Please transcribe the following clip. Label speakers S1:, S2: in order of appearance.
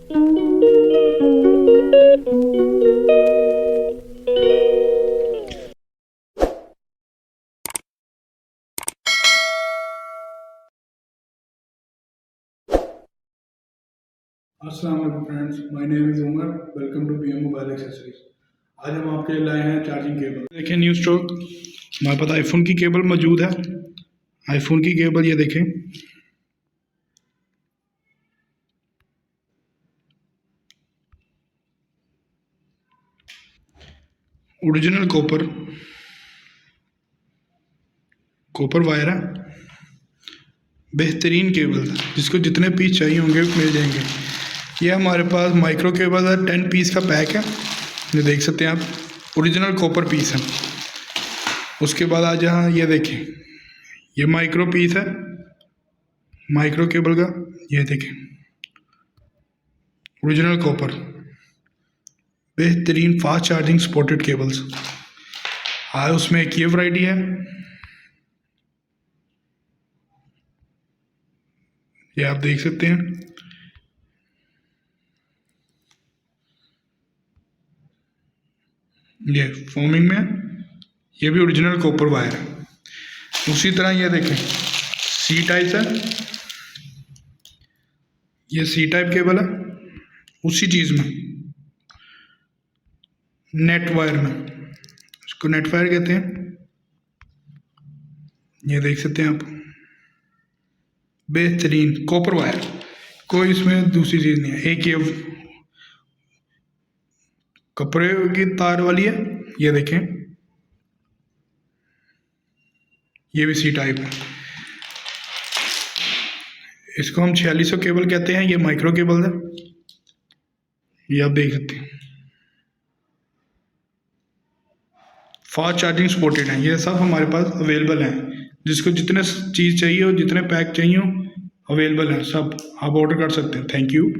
S1: अस्सलाम वालेकुम friends, my name is Umar. Welcome to BM mobile accessories. आज हम आपके लिए लाए हैं चार्जिंग केबल। देखिए न्यू स्टॉक हमारे पास आईफोन की केबल मौजूद है। आईफोन की केबल ये देखें, ओरिजिनल कॉपर वायर है। बेहतरीन केबल, जिसको जितने पीस चाहिए होंगे मिल जाएंगे। ये हमारे पास माइक्रो केबल है, 10 पीस का पैक है। ये देख सकते हैं आप, ओरिजिनल कॉपर पीस है। उसके बाद आज यहाँ ये देखें, ये माइक्रो पीस है माइक्रो केबल का। ये देखें, ओरिजिनल कॉपर, बेहतरीन फास्ट चार्जिंग सपोर्टेड केबल्स। उसमें एक ये वैरायटी है, ये आप देख सकते हैं। ये फोमिंग में है, ये भी ओरिजिनल कॉपर वायर है। उसी तरह ये देखें, सी टाइप है, ये सी टाइप केबल है। उसी चीज़ में नेट वायर में, इसको नेट वायर कहते हैं। ये देख सकते हैं आप, बेहतरीन कॉपर वायर, कोई इसमें दूसरी चीज़ नहीं है। एक ये कपड़े की तार वाली है, ये देखें, ये भी सी टाइप है। इसको हम 4600 केबल कहते हैं। ये माइक्रो केबल है, ये आप देख सकते हैं। फास्ट चार्जिंग सपोर्टेड है। ये सब हमारे पास अवेलेबल हैं। जिसको जितने चीज़ चाहिए हो, जितने पैक चाहिए हो, अवेलेबल है सब। आप ऑर्डर कर सकते हैं। Thank you.